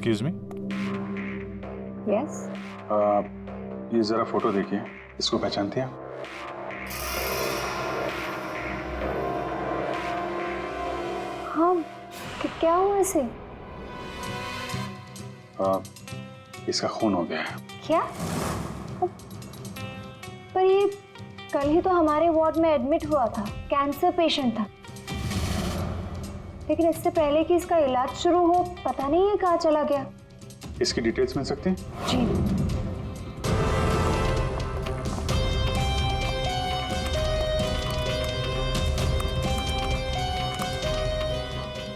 Excuse me. Yes. ये जरा photo देखिए, इसको पहचानती हैं? हाँ, क्या हुआ इसे? इसका खून हो गया है। क्या? पर ये कल ही तो हमारे वार्ड में एडमिट हुआ था, कैंसर पेशेंट था। लेकिन इससे पहले कि इसका इलाज शुरू हो, पता नहीं ये कहाँ चला गया। इसकी डिटेल्स मिल सकती हैं? जी।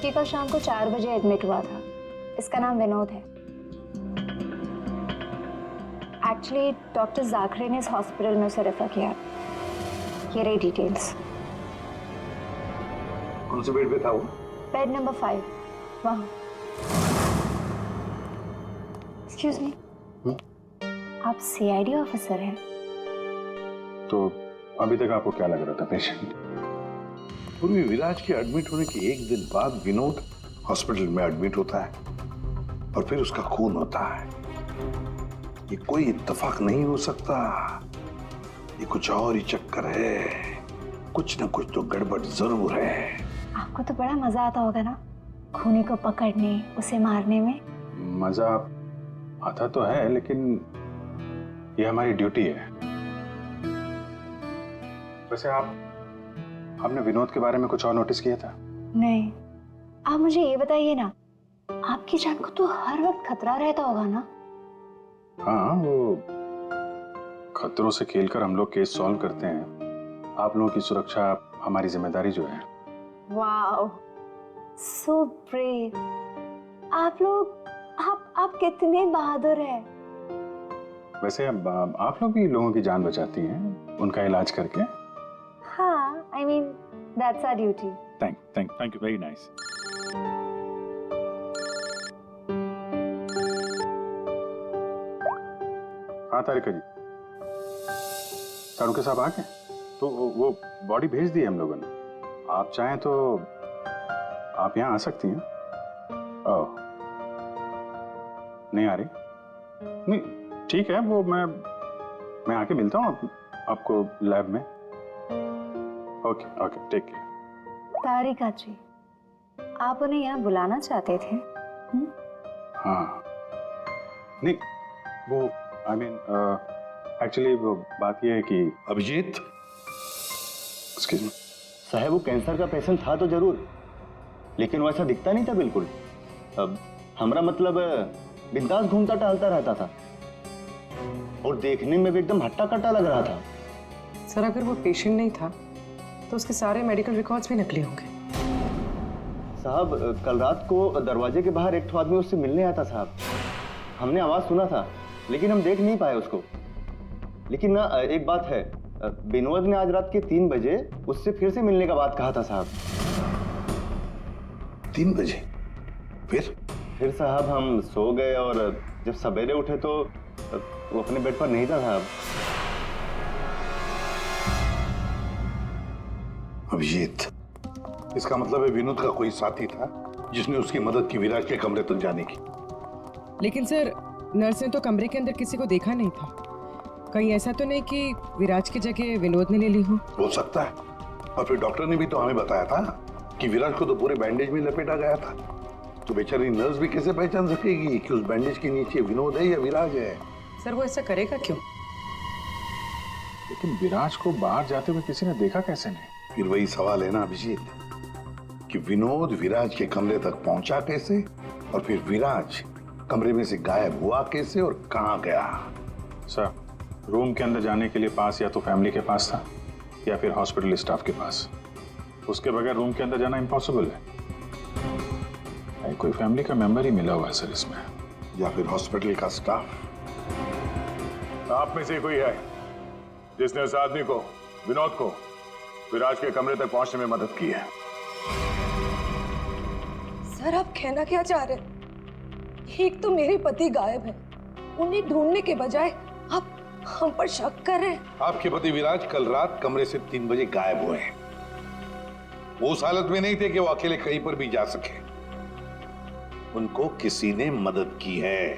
ये कल शाम को 4 बजे एडमिट हुआ था। इसका नाम विनोद है। एक्चुअली डॉक्टर जाखरे ने इस हॉस्पिटल में उसे रेफर किया। ये रही डिटेल्स। कौन से बेड पे था वो? बेड नंबर 5, वहाँ। एक्सक्यूज मी, आप सीआईडी ऑफिसर हैं? तो अभी तक आपको क्या लग रहा था पेशेंट? पूर्वी विराज के एडमिट होने के एक दिन बाद विनोद हॉस्पिटल में एडमिट होता है और फिर उसका खून होता है। ये कोई इत्तेफाक नहीं हो सकता, ये कुछ और ही चक्कर है। कुछ ना कुछ तो गड़बड़ जरूर है। आपको तो बड़ा मजा आता होगा ना, खूनी को पकड़ने, उसे मारने में। मजा आता तो है, लेकिन ये हमारी ड्यूटी है। वैसे आपने विनोद के बारे में कुछ और नोटिस किया था? नहीं। आप मुझे ये बताइए ना, आपकी जान को तो हर वक्त खतरा रहता होगा ना? हाँ, वो खतरों से खेलकर हम लोग केस सॉल्व करते हैं। आप लोगों की सुरक्षा हमारी जिम्मेदारी जो है। Wow, so brave. आप कितने बहादुर हैं। वैसे आप लोग भी लोगों की जान बचाती हैं उनका इलाज करके। हाँ, I mean, that's our duty. Thank you, very nice. हाँ तारिका जी, तारुके साहब आ गए? तो वो बॉडी भेज दी है हम लोगों ने। आप चाहें तो आप यहाँ आ सकती हैं। ओह, नहीं आ रही? नहीं, ठीक है, वो मैं आके मिलता हूँ आपको लैब में। Okay, take care. Tarika ji, आप उन्हें यहाँ बुलाना चाहते थे? हाँ, नहीं, वो आई मीन एक्चुअली वो बात ये है कि अभिजीत, एक्सक्यूज मी साहब, वो कैंसर का पेशेंट था तो जरूर, लेकिन वैसा दिखता नहीं था बिल्कुल। अब हमारा मतलब बिंदास घूमता टहलता रहता था और देखने में भी एकदम हट्टा कट्टा लग रहा था। सर, अगर वो पेशेंट नहीं था तो उसके सारे मेडिकल रिकॉर्ड्स भी नकली होंगे। साहब, कल रात को दरवाजे के बाहर एक आदमी उससे मिलने आया था साहब। हमने आवाज सुना था, लेकिन हम देख नहीं पाए उसको। लेकिन ना, एक बात है, विनोद ने आज रात के 3 बजे उससे फिर से मिलने का बात कहा था साहब। 3 बजे? फिर साहब हम सो गए और जब सवेरे उठे तो वो अपने बेड पर नहीं था साहब। अभिजीत, इसका मतलब है विनोद का कोई साथी था जिसने उसकी मदद की विराज के कमरे तक जाने की। लेकिन सर, नर्स ने तो कमरे के अंदर किसी को देखा नहीं था। कहीं ऐसा तो नहीं कि विराज की जगह विनोद ने ले ली हो सकता है। और फिर डॉक्टर ने भी तो हमें बताया था कि विराज को तो पूरे बैंडेज में लपेटा गया था। तो बेचारी नर्स भी कैसे पहचान सकेगी कि उस बैंडेज के नीचे विनोद है या विराज है? सर, वो ऐसा करेगा क्यों? लेकिन विराज को बाहर जाते हुए किसी ने देखा कैसे नहीं? फिर वही सवाल है ना अभिजीत, कि विनोद विराज के कमरे तक पहुंचा कैसे और फिर विराज कमरे में से गायब हुआ कैसे और कहां गया? सर, रूम के अंदर जाने के लिए पास या तो फैमिली के पास था या फिर हॉस्पिटल स्टाफ के पास। उसके बगैर रूम के अंदर जाना इम्पॉसिबल है। कोई फैमिली का मेंबर ही मिला हुआ है सर इसमें, या फिर हॉस्पिटल का स्टाफ। आप में से कोई है जिसने उस आदमी को, विनोद को, विराज के कमरे तक पहुंचने में मदद की है? सर, आप कहना क्या चाह रहे हैं? एक तो मेरे पति गायब है, उन्हें ढूंढने के बजाय आप हम पर शक कर रहे हैं। आपके पति विराज कल रात कमरे से 3 बजे गायब हुए हैं। वो उस हालत में नहीं थे कि वो अकेले कहीं पर भी जा सके। उनको किसी ने मदद की है।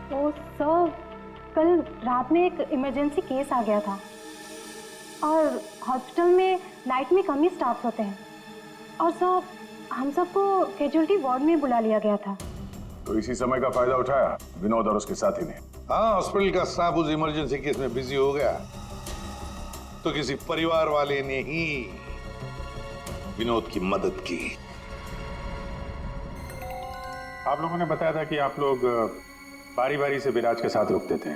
तो सर, कल रात में एक इमरजेंसी केस आ गया था और हॉस्पिटल में नाइट में कम ही स्टाफ होते हैं और सर हम सबको कैजुअल्टी वार्ड में बुला लिया गया था। तो इसी समय का फायदा उठाया विनोद और उसके साथी ने। हाँ, हॉस्पिटल का स्टाफ उस इमरजेंसी केस में बिजी हो गया तो किसी परिवार वाले ने ही विनोद की मदद की। आप लोगों ने बताया था कि आप लोग बारी बारी से विराज के साथ रुकते थे,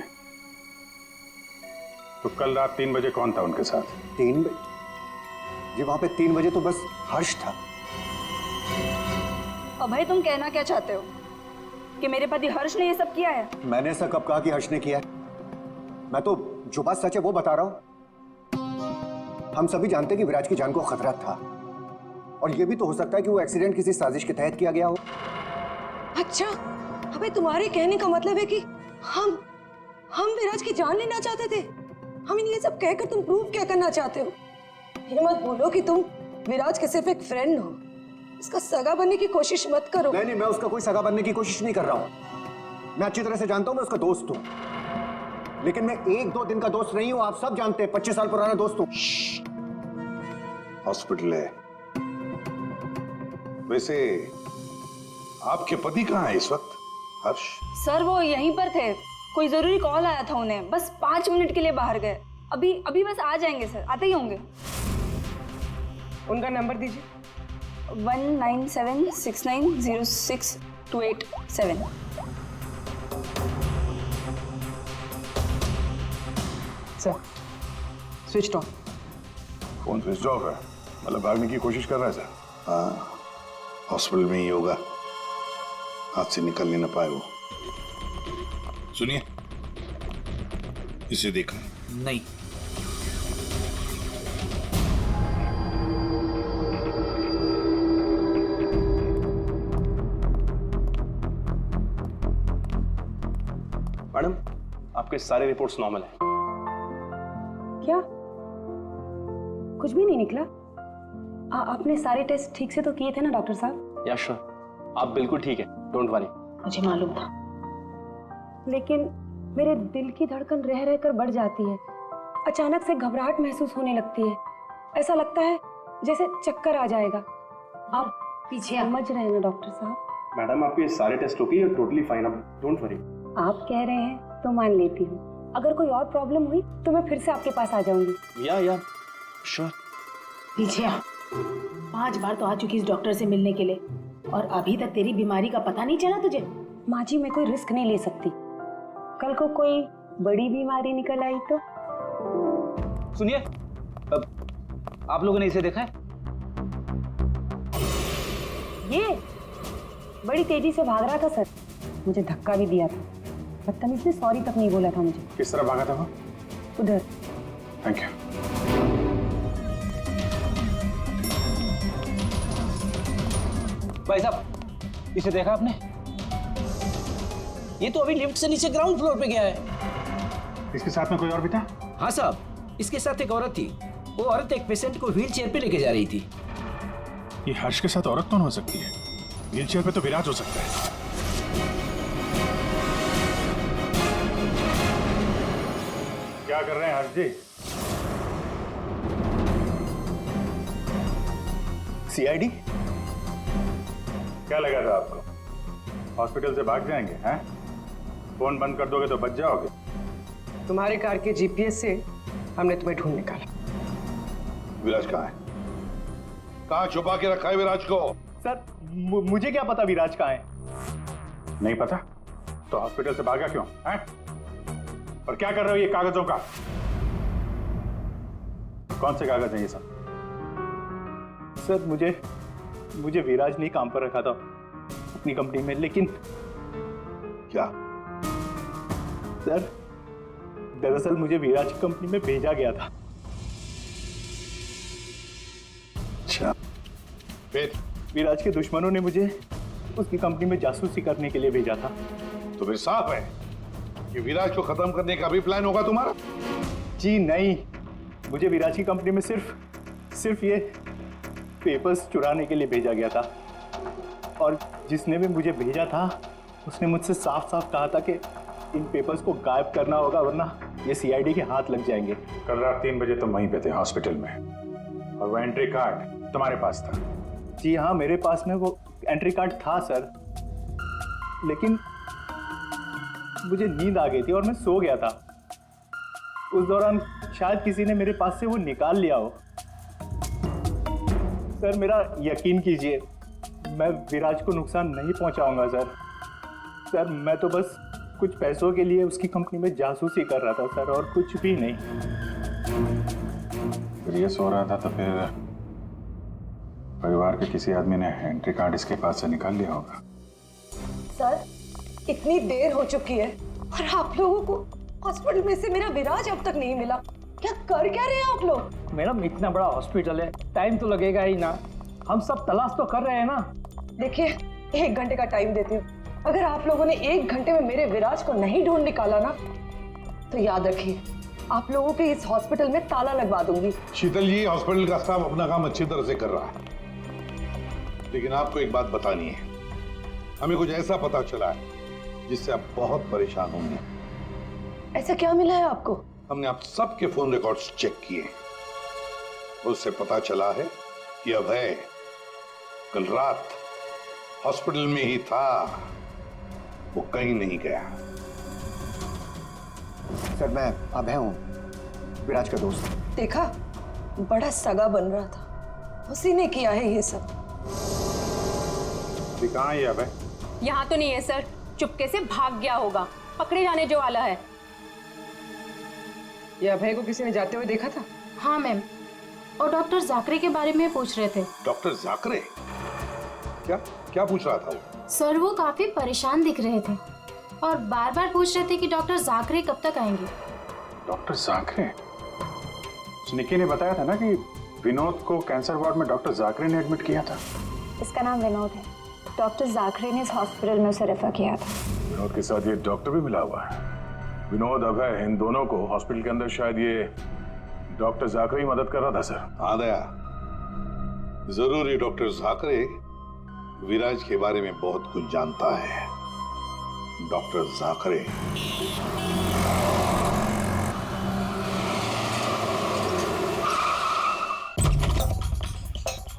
तो कल रात 3 बजे कौन था उनके साथ? 3 बजे? जी वहां पे 3 बजे तो बस हर्ष था। अभय, तुम कहना क्या चाहते हो कि मेरे पति हर्ष ने ये सब किया है? मैंने ऐसा कब कहा कि हर्ष ने किया है? मैं तो जो बात सच है वो बता रहा हूं। हम सभी जानते हैं कि विराज की जान को खतरा था और ये भी तो हो सकता है कि वो एक्सीडेंट किसी साजिश के तहत किया गया हो। अच्छा, अबे तुम्हारे कहने का मतलब है कि हम विराज की जान लेना चाहते थे? हम ये सब कहकर तुम प्रूव क्या करना चाहते हो? ये मत बोलो कि तुम विराज के सिर्फ एक फ्रेंड हो, इसका सगा बनने की कोशिश मत करो। नहीं, मैं उसका कोई सगा बनने की कोशिश नहीं कर रहा हूं। मैं अच्छी तरह से जानता हूं मैं उसका दोस्त हूं, लेकिन मैं 1-2 दिन का दोस्त नहीं हूं। आप सब जानते हैं 25 साल पुराना दोस्त हूं। हॉस्पिटल है। वैसे आपके पति कहाँ है इस वक्त? हर्ष? सर वो यहीं पर थे, कोई जरूरी कॉल आया था उन्हें, बस 5 मिनट के लिए बाहर गए। अभी बस आ जाएंगे सर, आते ही होंगे। उनका नंबर दीजिए। 1976906287। Sir switch off. Phone switch off है, मतलब भागने की कोशिश कर रहा है सर। हाँ, हॉस्पिटल में ही होगा, हाथ से निकल नहीं पाए वो। सुनिए, इसे देखा? नहीं। मैडम, आपके सारे रिपोर्ट्स नॉर्मल है। क्या? कुछ भी नहीं निकला? आपने सारे टेस्ट ठीक से तो किए थे ना डॉक्टर साहब? या श्योर, आप बिल्कुल ठीक है, डोंट वरी। मुझे मालूम था, लेकिन मेरे दिल की धड़कन रह रहकर बढ़ जाती है। अचानक से घबराहट महसूस होने लगती है, ऐसा लगता है जैसे चक्कर आ जाएगा। आप पीछे समझ रहे हैं ना डॉक्टर साहब? मैडम, आपके सारे test okay, you totally fine, आप डोंट वरी। आप कह रहे हैं तो मान लेती हूँ। अगर कोई और प्रॉब्लम हुई तो मैं फिर से आपके पास आ जाऊंगी। या श्योर। पीछे आ। 5 बार तो आ चुकी इस डॉक्टर से मिलने के लिए और अभी तक तेरी बीमारी का पता नहीं चला तुझे? माँ जी, मैं कोई रिस्क नहीं ले सकती। कल को कोई बड़ी बीमारी निकल आई तो? सुनिए, आप लोगों ने इसे देखा है? ये बड़ी तेजी से भाग रहा था सर, मुझे धक्का भी दिया था। बदतमीज ने सॉरी तक नहीं बोला था मुझे। किस तरह भागा था वो? उधर। Thank you. भाई साहब, इसे देखा आपने? ये तो अभी लिफ्ट से नीचे ग्राउंड फ्लोर पे गया है। इसके साथ में कोई और भी था? हाँ साहब, इसके साथ एक औरत थी। वो औरत एक पेशेंट को व्हील चेयर पे लेके जा रही थी। ये हर्ष के साथ औरत कौन हो सकती है? व्हीलचेयर पे तो विराज हो सकता है। क्या कर रहे हैं हर्ष जी? सीआईडी? क्या लगा था आपको हॉस्पिटल से भाग जाएंगे? हैं? फोन बंद कर दोगे तो बच जाओगे। तुम्हारे कार के जीपीएस से हमने तुम्हें ढूंढ निकाला। विराज कहाँ है? कहाँ छुपा के रखा है विराज को? सर, मुझे क्या पता विराज कहाँ है? नहीं पता तो हॉस्पिटल से भागा क्यों? हैं? और क्या कर रहे हो ये कागजों का? कौन से कागज हैं ये सब? सर, मुझे विराज ने काम पर रखा था अपनी कंपनी में, लेकिन क्या? सर, दरअसल मुझे विराज की कंपनी में भेजा गया था। अच्छा, फिर? विराज के दुश्मनों ने मुझे उसकी कंपनी में जासूसी करने के लिए भेजा था। तो फिर साफ है कि विराज को खत्म करने का भी प्लान होगा तुम्हारा? जी नहीं, मुझे विराज की कंपनी में सिर्फ ये पेपर्स चुराने के लिए भेजा गया था और जिसने भी मुझे भेजा था उसने मुझसे साफ साफ कहा था कि इन पेपर्स को गायब करना होगा वरना ये सीआईडी के हाथ लग जाएंगे। कल रात 3 बजे तुम वहीं पे थे हॉस्पिटल में और वो एंट्री कार्ड तुम्हारे पास था। जी हाँ, मेरे पास में वो एंट्री कार्ड था सर, लेकिन मुझे नींद आ गई थी और मैं सो गया था। उस दौरान शायद किसी ने मेरे पास से वो निकाल लिया हो। सर मेरा यकीन कीजिए, मैं विराज को नुकसान नहीं पहुंचाऊंगा सर। सर मैं तो बस कुछ पैसों के लिए उसकी कंपनी में जासूसी कर रहा था सर, और कुछ भी नहीं। फिर ये सो रहा था तो फिर परिवार के किसी आदमी ने एंट्री कार्ड इसके पास से निकाल लिया होगा। सर इतनी देर हो चुकी है और आप लोगों को हॉस्पिटल में से मेरा विराज अब तक नहीं मिला। क्या कर क्या रहे हैं आप लोग? मैडम इतना बड़ा हॉस्पिटल है, टाइम तो लगेगा ही ना। हम सब तलाश तो कर रहे हैं ना। देखिए 1 घंटे का टाइम देती हूँ, अगर आप लोगों ने 1 घंटे में मेरे विराज को नहीं ढूंढ निकाला ना तो याद रखिए आप लोगों के इस हॉस्पिटल में ताला लगवा दूंगी। शीतल जी, हॉस्पिटल का स्टाफ अपना काम अच्छी तरह से कर रहा है, लेकिन आपको एक बात बतानी है। हमें कुछ ऐसा पता चला है जिससे आप बहुत परेशान होंगे। ऐसा क्या मिला है आपको? हमने आप सबके फोन रिकॉर्ड्स चेक किए, उससे पता चला है कि अभय कल रात हॉस्पिटल में ही था, वो कहीं नहीं गया। सर मैं अभय हूँ, विराज का दोस्त। देखा, बड़ा सगा बन रहा था, उसी ने किया है ये सब। कहाँ है अभय? यहाँ तो नहीं है सर, चुपके से भाग गया होगा, पकड़े जाने जो वाला है। ये अभय को किसी ने जाते हुए देखा था? हाँ मैम, और डॉक्टर जाकरे के बारे में पूछ रहे थे। डॉक्टर जाकरे? क्या क्या पूछ रहा था वो? सर वो काफी परेशान दिख रहे थे और बार बार पूछ रहे थे कि डॉक्टर जाकरे कब तक आएंगे। डॉक्टर जाकरे? निकी ने बताया था ना कि विनोद को कैंसर वार्ड में डॉक्टर जाकरे ने एडमिट किया था। इसका नाम विनोद है, डॉक्टर जाकरे ने इस हॉस्पिटल में उसे रेफर किया था। विनोद के साथ ये डॉक्टर भी मिला हुआ है। विनोद, अभय, इन दोनों को हॉस्पिटल के अंदर शायद ये डॉक्टर जाकरे ही मदद कर रहा था सर। हाँ दया, जरूर ये डॉक्टर जाकरे विराज के बारे में बहुत कुछ जानता है। डॉक्टर जाकरे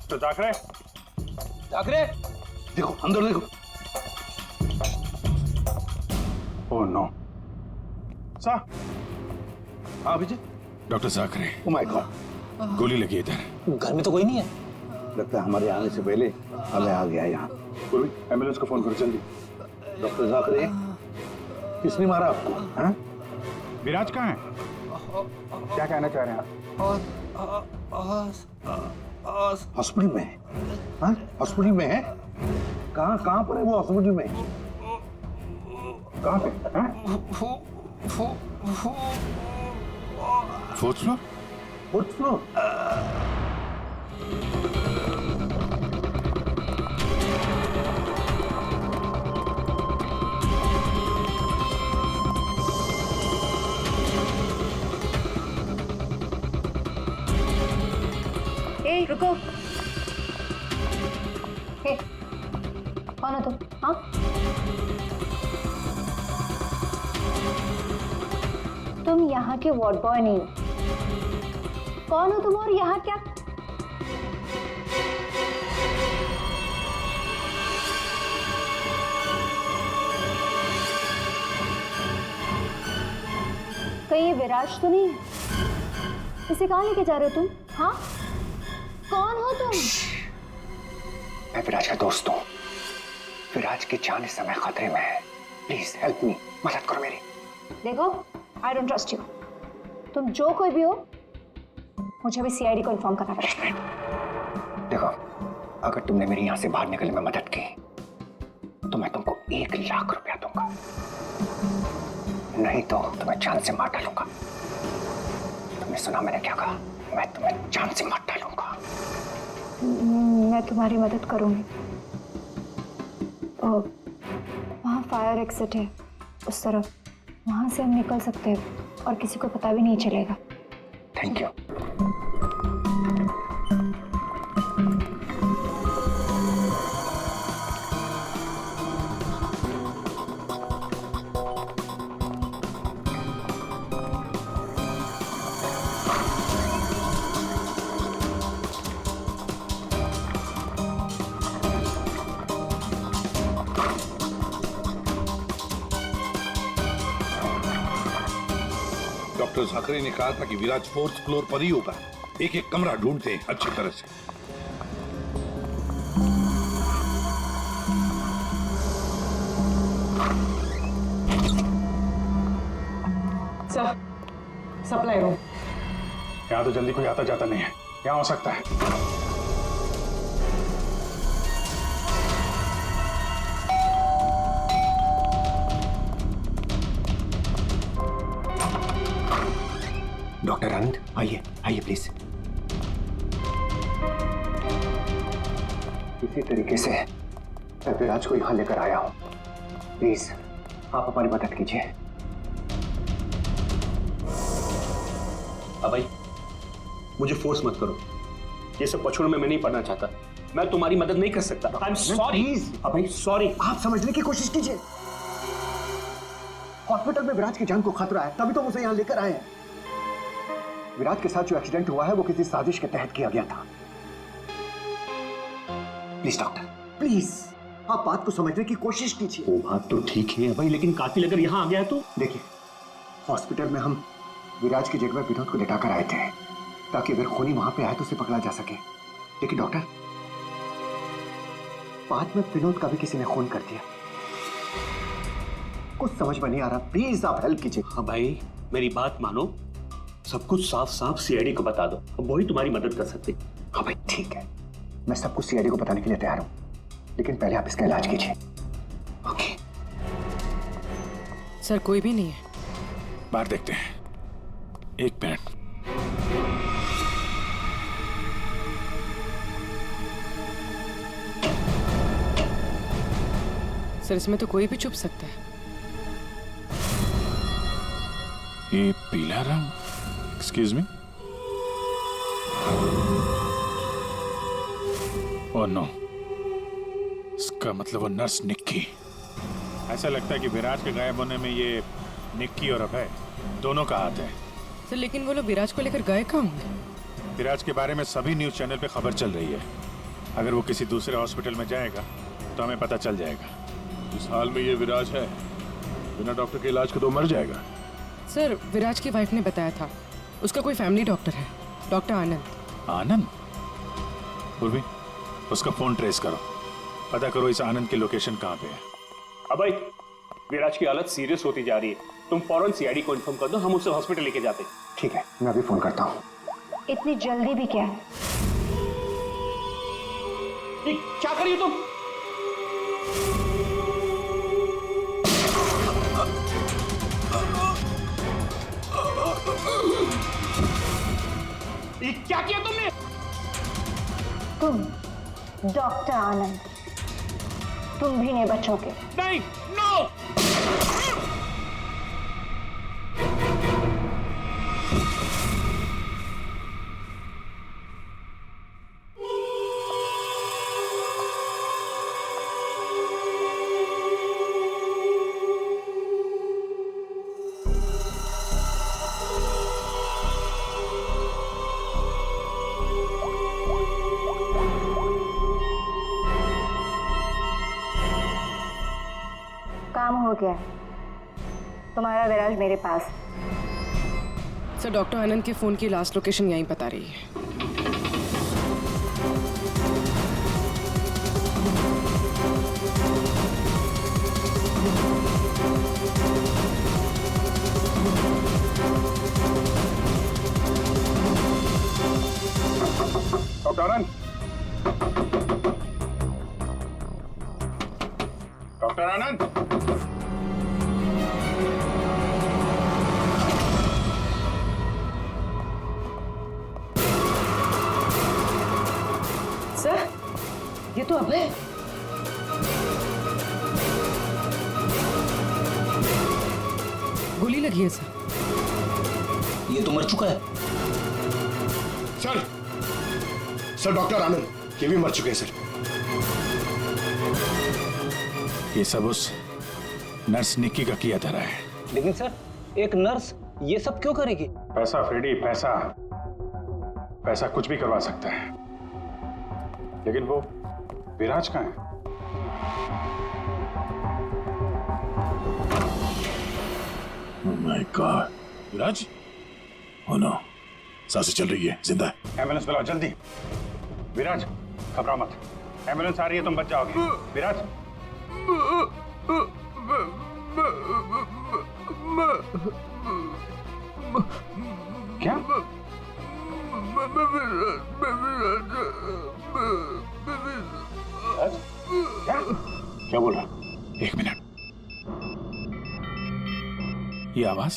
तो जाकरे? जाकरे देखो, अंदर देखो। Oh no. सा? हाँ Vijay. Doctor Jakre. Oh my God, गोली लगी इधर। घर में तो कोई नहीं है। लगता है हमारे आने से पहले हमें आ गया यहाँ। पूर्वी, एम्बुलेंस को फोन करो जल्दी। डॉक्टर जाकरे, किसने मारा आपको? हाँ? विराज कहाँ है? क्या कहना चाह रहे हैं आप? हॉस्पिटल में है? हाँ? हॉस्पिटल में है? कहाँ पर है वो हॉस्पिटल में? कहाँ पे? हाँ? Fourth floor? Fourth floor? ए रुको। हे, कौन हो तुम? हाँ? तुम यहाँ के वार्ड बॉय नहीं हो। कौन हो तुम और यहाँ क्या? कहीं ये विराज तो नहीं है? इसे कहाँ लेके जा रहे हो तुम? हाँ, कौन हो तुम? मैं विराज का दोस्त हूँ। विराज की जान इस समय खतरे में है। प्लीज हेल्प मी, मदद करो मेरी। देखो, आई डोंट ट्रस्ट यू। तुम जो कोई भी हो, मुझे अभी सीआईडी को इन्फॉर्म करना पड़ेगा। देखो, अगर तुमने मेरी यहाँ से बाहर निकलने में मदद की तो मैं तुमको 1 लाख रुपया दूंगा, नहीं तो तुम्हें जान से मार डालूंगा। तुमने सुना मैंने क्या कहा? मैं तुम्हें जान से मार डालूंगा। मैं तुम्हारी मदद करूंगी। वहाँ फायर एग्जिट है उस तरफ, वहाँ से हम निकल सकते हैं और किसी को पता भी नहीं चलेगा। Thank you. डॉक्टर जाकरी ने कहा था कि विराज 4th फ्लोर पर ही होगा। एक एक कमरा ढूंढते हैं अच्छी तरह से। Sir, supply room. यहाँ तो जल्दी कोई आता जाता नहीं है, यहाँ हो सकता है। डॉक्टर आनंद, आइए आइए प्लीज। इसी तरीके से मैं विराज को यहां लेकर आया हूं। प्लीज आप हमारी मदद कीजिए। अभय, मुझे फोर्स मत करो। ये सब पछुड़ों में मैं नहीं पढ़ना चाहता। मैं तुम्हारी मदद नहीं कर सकता। I am sorry. Abhay sorry, आप समझने की कोशिश कीजिए। हॉस्पिटल में विराज की जान को खतरा है, तभी तो उसे यहां लेकर आए हैं। विराज के साथ जो एक्सीडेंट हुआ है वो किसी साजिश के तहत किया गया था। प्लीज डॉक्टर, प्लीज आप बात को समझने की कोशिश कीजिए। वो बात तो ठीक है भाई, लेकिन कातिल अगर यहाँ आ गया तो? देखिए, हॉस्पिटल में हम विराज की जगह में विनोद को लिटाकर आए थे ताकि अगर खूनी वहां पे आए तो उसे पकड़ा जा सके। लेकिन डॉक्टर, बाद में विनोद का भी किसी ने खून कर दिया। कुछ समझ में नहीं आ रहा, प्लीज आप हेल्प कीजिए। हाँ भाई, मेरी बात मानो, सब कुछ साफ साफ सीआईडी को बता दो, अब वही तुम्हारी मदद कर सकते। हाँ भाई ठीक है, मैं सब कुछ सीआईडी को बताने के लिए तैयार हूं, लेकिन पहले आप इसका इलाज कीजिए। ओके सर, कोई भी नहीं है। बाहर देखते हैं। एक मिनट। सर, इसमें तो कोई भी छुप सकता है। ये पीला रंग, एक्सक्यूज मी। ओह नो, इसका मतलब वो नर्स निक्की। ऐसा लगता है कि विराज के गायब होने में ये निक्की और अभय दोनों का हाथ है। सर, लेकिन वो लोग विराज को लेकर गए कहाँ होंगे? विराज के बारे में सभी न्यूज चैनल पे खबर चल रही है। अगर वो किसी दूसरे हॉस्पिटल में जाएगा तो हमें पता चल जाएगा। इस हाल में ये विराज है, बिना डॉक्टर के इलाज के तो मर जाएगा। सर, विराज की वाइफ ने बताया था उसका कोई फैमिली डॉक्टर है, डॉक्टर आनंद। आनंद? पूर्वी, उसका फोन ट्रेस करो, पता करो इस आनंद की लोकेशन कहाँ पे है। अभय, विराज की हालत सीरियस होती जा रही है, तुम फौरन सीआईडी को इन्फॉर्म कर दो, हम उसे हॉस्पिटल लेके जाते हैं। ठीक है, मैं अभी फोन करता हूँ। इतनी जल्दी भी क्या है? क्या करिए तुम? क्या किया तुमने? तुम डॉक्टर आनंद, तुम भी नहीं बचोगे। नहीं, नो! काम हो गया, तुम्हारा विराज मेरे पास। सर, डॉक्टर आनंद के फोन की लास्ट लोकेशन यहीं बता रही है। डॉक्टर आनंद, डॉक्टर आनंद, सर, ये तो अभय है। गोली लगी है सर। ये तो मर चुका है। सर, सर डॉक्टर आनंद ये भी मर चुके हैं सर। ये सब उस नर्स निक्की का किया धरा है। लेकिन सर, एक नर्स ये सब क्यों करेगी? पैसा फ्रेडी, पैसा। पैसा कुछ भी करवा सकता है, लेकिन वो विराज कहाँ है? Oh my God, Viraj? Oh no, सांसें चल रही है, जिंदा है। एम्बुलेंस बुलाओ जल्दी। विराज घबराओ मत, एम्बुलेंस आ रही है, तुम बच जाओगे। विराज क्या? क्या? क्या बोल रहा? एक मिनट, ये आवाज?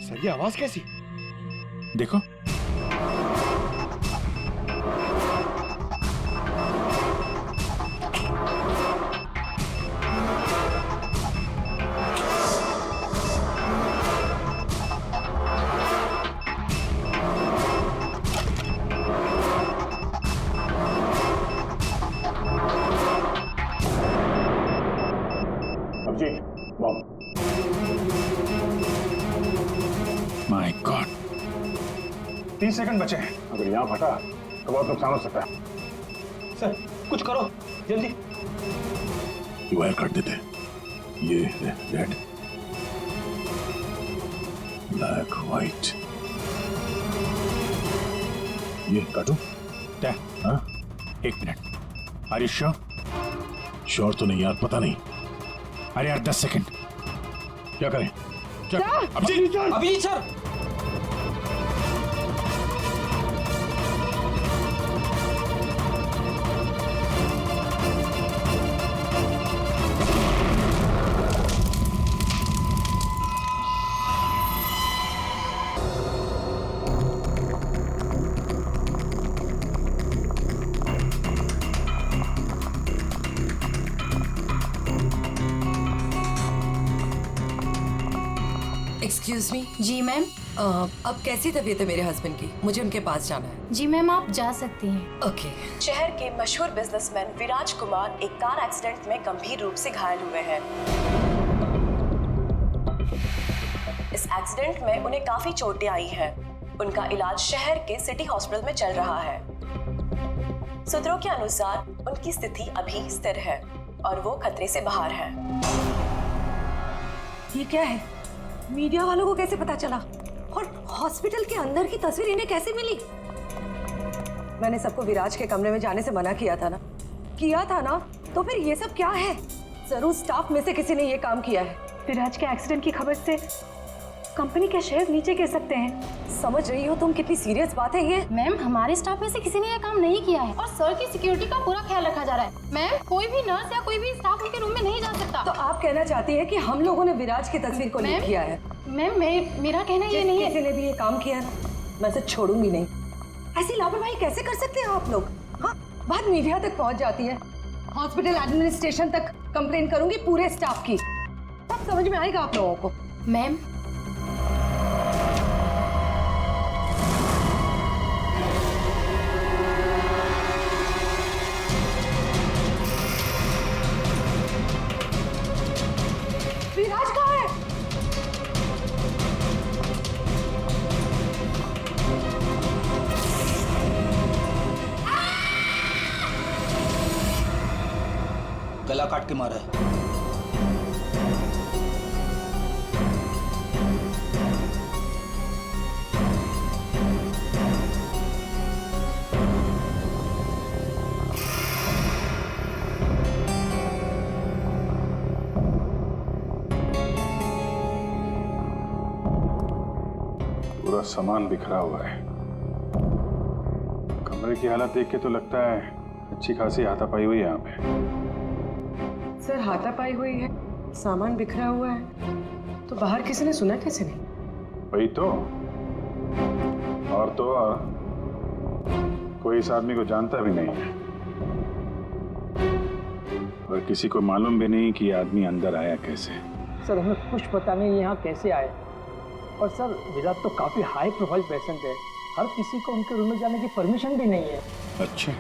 सर ये आवाज कैसी? देखो। Abhijeet, bomb. My God, 30 second बचे हैं। अगर यहाँ फटा तो बहुत नुकसान हो सकता है। सर कुछ करो जल्दी। वायर काट देते। ये रेड, ब्लैक, व्हाइट, ये काटो। क्या? हाँ, एक minute. Are you sure? Sure तो नहीं यार, पता नहीं। अरे यार 10 सेकंड। क्या करें? क्या? Abhijit sir! Abhijit sir! Excuse me. जी मैम। अब कैसी तबीयत है मेरे हस्बैंड की? मुझे उनके पास जाना है। जी मैम आप जा सकती हैं। ओके। शहर के मशहूर बिजनेसमैन विराज कुमार एक कार एक्सीडेंट में गंभीर रूप से घायल हुए हैं। इस एक्सीडेंट में उन्हें काफी चोटें आई हैं। उनका इलाज शहर के सिटी हॉस्पिटल में चल रहा है। सूत्रों के अनुसार उनकी स्थिति अभी स्थिर है और वो खतरे से बाहर है। ये क्या है? मीडिया वालों को कैसे पता चला? और हॉस्पिटल के अंदर की तस्वीर इन्हें कैसे मिली? मैंने सबको विराज के कमरे में जाने से मना किया था ना? किया था ना? तो फिर ये सब क्या है? जरूर स्टाफ में से किसी ने ये काम किया है। विराज के एक्सीडेंट की खबर से कंपनी के शेयर नीचे गिर सकते हैं। समझ रही हो तुम कितनी सीरियस बात है ये? मैम हमारे स्टाफ में से किसी ने यह काम नहीं किया है और सर की सिक्योरिटी का पूरा ख्याल रखा जा रहा है। मैम कोई भी नर्स या कोई भी स्टाफ उनके रूम में नहीं जा सकता। तो आप कहना चाहती है कि हम लोगों ने विराज की तस्वीर को लीक किया है? मैम मेरा कहना ये नहीं है। किसी ने भी ये काम किया ना, मैं इसे छोड़ूंगी नहीं। ऐसी लापरवाही कैसे कर सकते हैं आप लोग? हाँ, बात मीडिया तक पहुंच जाती है, हॉस्पिटल एडमिनिस्ट्रेशन तक कंप्लेन करूंगी पूरे स्टाफ की। तब समझ में आएगा आप लोगों को। मैम विराज कहाँ है? गला काट के मारा है। पूरा सामान बिखरा हुआ है। कमरे की हालत देख के तो लगता है अच्छी खासी हाथापाई हुई है यहाँ पे। सर हाथापाई हुई है, सामान बिखरा हुआ है, तो बाहर किसी ने सुना कैसे नहीं? वही तो, और तो और कोई इस आदमी को जानता भी नहीं है और किसी को मालूम भी नहीं कि ये आदमी अंदर आया कैसे। सर हमें कुछ पता नहीं यहाँ कैसे आए। और सर विराट तो काफी हाई प्रोफाइल पेशेंट है, हर किसी को उनके रूम में जाने की परमिशन भी नहीं है। अच्छा,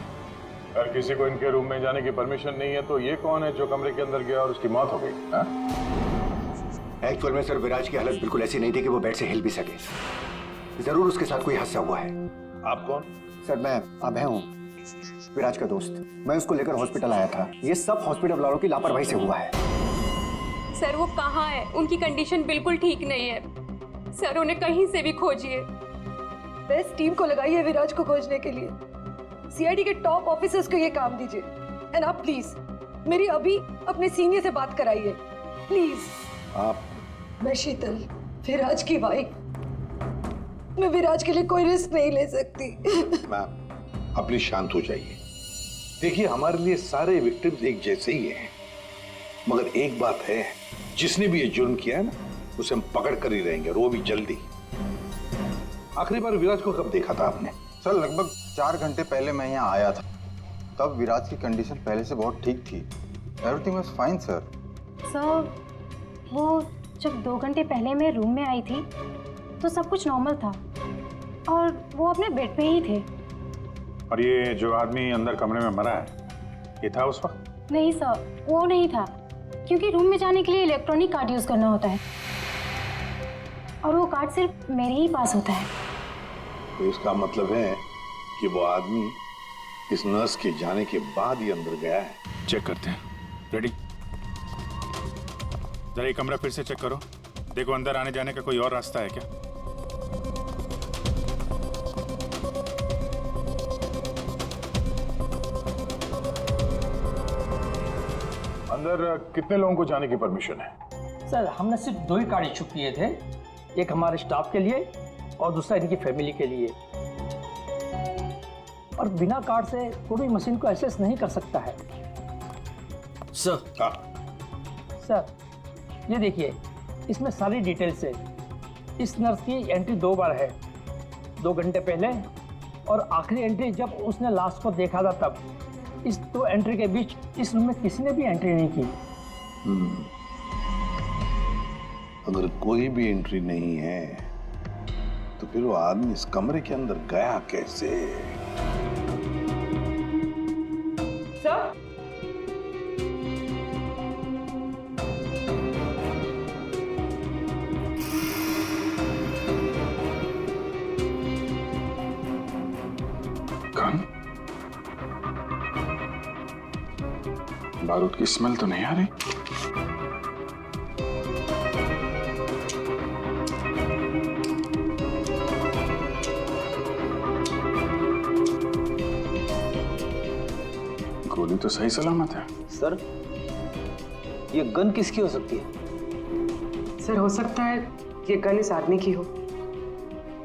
हर किसी को इनके रूम में जाने की परमिशन नहीं है, तो ये कौन है जो कमरे के अंदर गया और उसकी मौत हो गई? एक्चुअल में सर विराज की हालत बिल्कुल ऐसी नहीं थी कि वो बेड से हिल भी सके। जरूर उसके साथ कोई हादसा हुआ है। आप कौन? सर मैं अभय हूँ, विराज का दोस्त। मैं उसको लेकर हॉस्पिटल आया था। ये सब हॉस्पिटल वालों की लापरवाही से हुआ है। सर वो कहाँ है? उनकी कंडीशन बिल्कुल ठीक नहीं है। सर उन्हें कहीं से भी खोजिए, बेस्ट टीम को लगाइए विराज को खोजने के लिए, सीआईडी के टॉप ऑफिसर्स को ये काम दीजिए, एंड आप प्लीज मेरी अभी अपने सीनियर से बात कराइए प्लीज। आप? मैं शीतल, विराज की वाइफ, मैं विराज के लिए कोई रिस्क नहीं ले सकती। मैम आप प्लीज शांत हो जाइए। देखिए हमारे लिए सारे विक्टिम्स एक जैसे ही हैं, मगर एक बात है, जिसने भी ये जुर्म किया है ना, उसे हम पकड़ कर ही रहेंगे, और वो भी जल्दी। आखिरी बार विराज को कब देखा था आपने? सर लगभग 4 घंटे पहले मैं यहाँ आया था, तब विराज की कंडीशन पहले से बहुत ठीक थी। Everything was fine sir. Sir वो जब 2 घंटे पहले मैं रूम में आई थी तो सब कुछ नॉर्मल था और वो अपने बेड पे ही थे। और ये जो आदमी अंदर कमरे में मरा है, ये था उस वक्त? नहीं सर, वो नहीं था, क्योंकि रूम में जाने के लिए इलेक्ट्रॉनिक कार्ड यूज करना होता है और वो कार्ड सिर्फ मेरे ही पास होता है। तो इसका मतलब है कि वो आदमी इस नर्स के जाने के बाद ही अंदर गया है। चेक करते हैं। रेडी? जरा ये कमरा फिर से चेक करो, देखो अंदर आने जाने का कोई और रास्ता है क्या। अंदर कितने लोगों को जाने की परमिशन है? सर हमने सिर्फ 2 ही कार्ड इशू किए थे, एक हमारे स्टाफ के लिए और दूसरा इनकी फैमिली के लिए। और बिना कार्ड से कोई भी मशीन को एक्सेस नहीं कर सकता है। सर ये देखिए, इसमें सारी डिटेल्स है। इस नर्स की एंट्री 2 बार है, 2 घंटे पहले और आखिरी एंट्री जब उसने लास्ट को देखा था तब। इस 2 एंट्री के बीच इस रूम में किसी ने भी एंट्री नहीं की। अगर कोई भी एंट्री नहीं है तो फिर वो आदमी इस कमरे के अंदर गया कैसे? सर बारूद की स्मेल तो नहीं आ रही? गोली तो सही सलामत है। सर ये गन किसकी हो सकती है? सर हो सकता है ये गन इस आदमी की हो,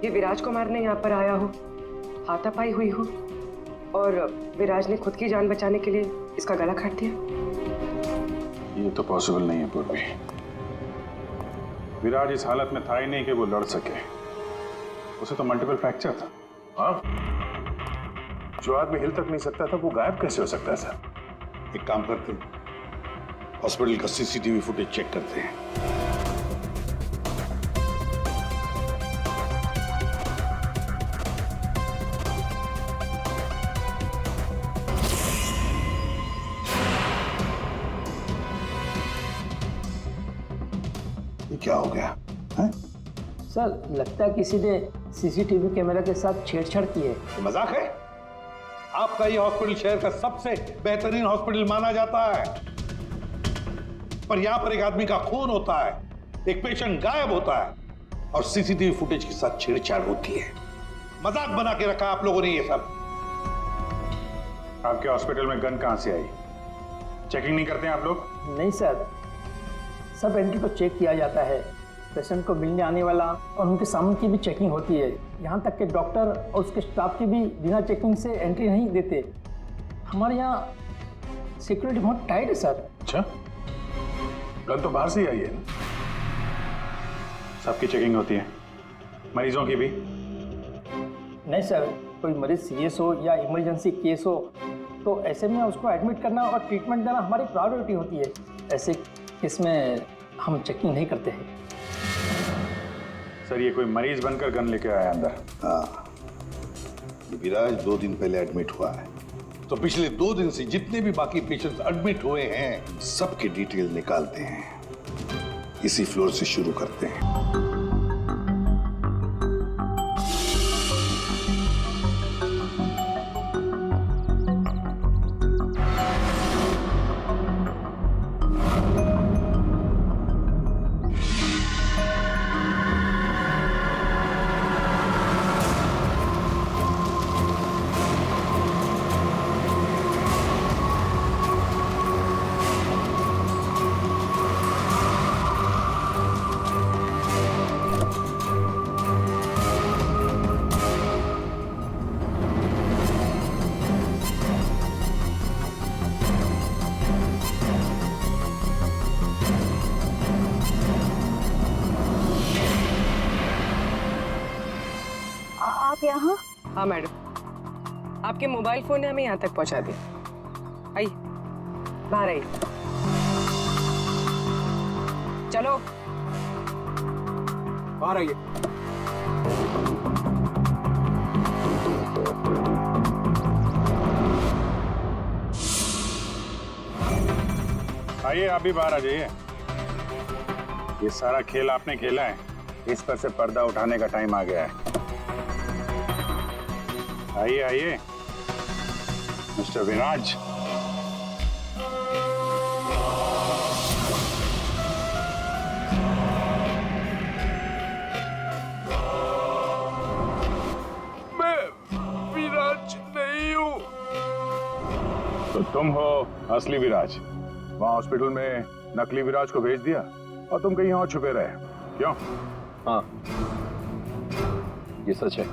ये विराज को मारने यहाँ पर आया हो, हाथापाई हुई हो और विराज ने खुद की जान बचाने के लिए इसका गला काट दिया। ये तो पॉसिबल नहीं है पूर्वी। विराज इस हालत में था ही नहीं कि वो लड़ सके, उसे तो मल्टीपल फ्रैक्चर था। हाँ, जो आदमी हिल तक नहीं सकता था वो गायब कैसे हो सकता है सर? एक काम करते हैं, हॉस्पिटल का सीसीटीवी फुटेज चेक करते हैं। ये क्या हो गया है? सर लगता है किसी ने सीसीटीवी कैमरा के साथ छेड़छाड़ की है। मजाक है? आपका ये हॉस्पिटल शहर का सबसे बेहतरीन हॉस्पिटल माना जाता है, पर यहां पर एक आदमी का खून होता है, एक पेशेंट गायब होता है और सीसीटीवी फुटेज के साथ छेड़छाड़ होती है। मजाक बना के रखा आप लोगों ने ये सब। आपके हॉस्पिटल में गन कहां से आई? चेकिंग नहीं करते हैं आप लोग? नहीं सर, सब एंट्री को चेक किया जाता है, पेशेंट को मिलने आने वाला और उनके सामान की भी चेकिंग होती है। यहाँ तक कि डॉक्टर और उसके स्टाफ की भी बिना चेकिंग से एंट्री नहीं देते। हमारे यहाँ सिक्योरिटी बहुत टाइट है सर। अच्छा, गन तो बाहर से ही आई है ना? सबकी चेकिंग होती है, मरीजों की भी? नहीं सर, कोई मरीज सीरियस हो या इमरजेंसी केस हो तो ऐसे में उसको एडमिट करना और ट्रीटमेंट देना हमारी प्रायोरिटी होती है। ऐसे केस में हम चेकिंग नहीं करते हैं। सर ये कोई मरीज बनकर गन लेके आया अंदर? हाँ, ये विराज 2 दिन पहले एडमिट हुआ है, तो पिछले 2 दिन से जितने भी बाकी पेशेंट्स एडमिट हुए हैं सबके डिटेल निकालते हैं। इसी फ्लोर से शुरू करते हैं। यहाँ? हाँ मैडम, आपके मोबाइल फोन ने हमें यहाँ तक पहुँचा दिया। आइए, बाहर आइए। चलो बाहर आइए। आइए, आप भी बाहर आ जाइए। ये सारा खेल आपने खेला है, इस पर से पर्दा उठाने का टाइम आ गया है। आइए आइए मिस्टर विराज। मैं विराज नहीं हूँ। तो तुम हो असली विराज। वहां हॉस्पिटल में नकली विराज को भेज दिया और तुम कहीं और छुपे रहे, क्यों? हाँ, ये सच है।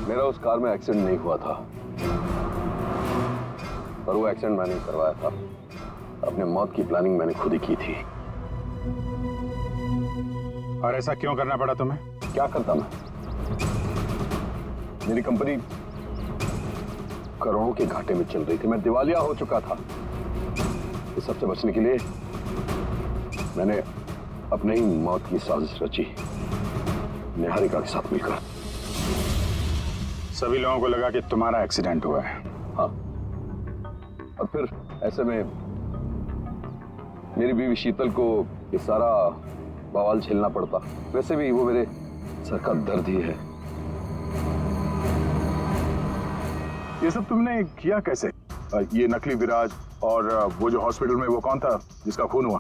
मेरा उस कार में एक्सीडेंट नहीं हुआ था, पर वो एक्सीडेंट मैंने ही करवाया था। अपने मौत की प्लानिंग मैंने खुद ही की थी। और ऐसा क्यों करना पड़ा तुम्हें? क्या करता मैं? मेरी कंपनी करोड़ों के घाटे में चल रही थी, मैं दिवालिया हो चुका था। इस सबसे बचने के लिए मैंने अपने ही मौत की साजिश रची, निहारिका के साथ मिलकर। सभी लोगों को लगा कि तुम्हारा एक्सीडेंट हुआ है। हाँ, और फिर ऐसे में मेरी बीवी शीतल को ये सारा बवाल झेलना पड़ता। वैसे भी वो मेरे सर का दर्द ही है। ये सब तुमने किया कैसे? ये नकली विराज और वो जो हॉस्पिटल में वो कौन था जिसका खून हुआ?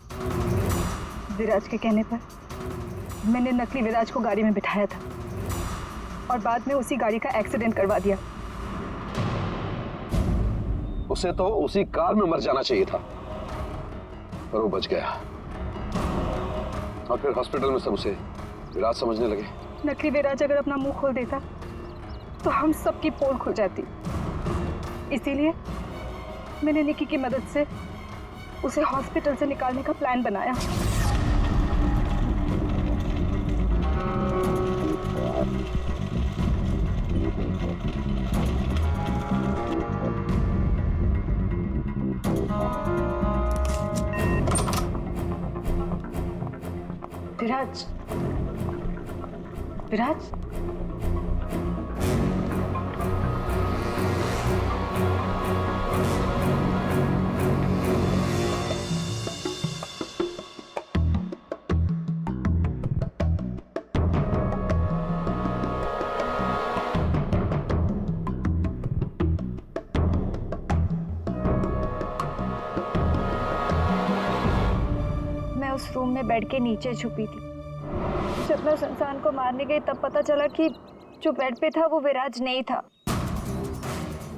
विराज के कहने पर मैंने नकली विराज को गाड़ी में बिठाया था और बाद में उसी गाड़ी का एक्सीडेंट करवा दिया। उसे तो उसी कार में मर जाना चाहिए था, पर वो बच गया। और फिर हॉस्पिटल में सब उसे विराज समझने लगे। नकली विराज अगर अपना मुंह खोल देता तो हम सबकी पोल खुल जाती। इसीलिए मैंने निकी की मदद से उसे हॉस्पिटल से निकालने का प्लान बनाया। विराज, विराज, उस रूम में बेड के नीचे छुपी थी। जब मैं इंसान को मारने गई तब पता चला कि जो बेड पे था वो विराज नहीं था,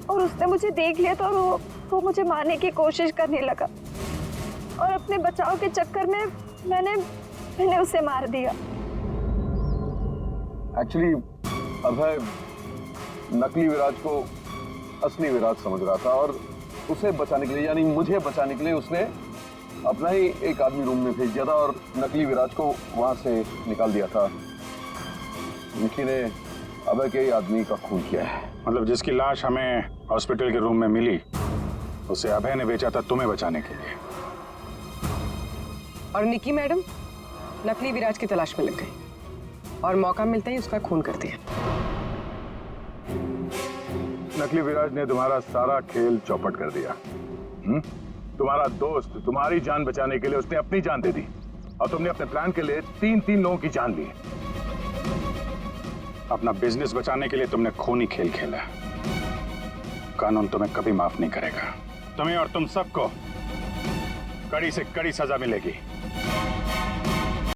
और उसने मुझे देख लिया तो वो मुझे मारने की कोशिश करने लगा, और अपने बचाव के चक्कर में मैंने उसे मार दिया। एक्चुअली अभय नकली विराज को असली विराज समझ रहा था, और उसे बचाने के लिए, यानी मुझे बचाने के लिए, उसने अपना ही एक आदमी रूम में भेज दिया था और नकली विराज को वहां से निकाल दिया था। निकी ने अभय के ही आदमी का खून किया है। मतलब जिसकी लाश हमें हॉस्पिटल के रूम में मिली उसे अभय ने बेचा था तुम्हें बचाने के लिए। और निकी मैडम नकली विराज की तलाश में लग गई और मौका मिलते ही उसका खून कर दिया। नकली विराज ने तुम्हारा सारा खेल चौपट कर दिया। तुम्हारा दोस्त तुम्हारी जान बचाने के लिए उसने अपनी जान दे दी, और तुमने अपने प्लान के लिए तीन लोगों की जान ली। अपना बिजनेस बचाने के लिए तुमने खूनी खेल खेला। कानून तुम्हें कभी माफ नहीं करेगा। तुम्हें और तुम सबको कड़ी से कड़ी सजा मिलेगी।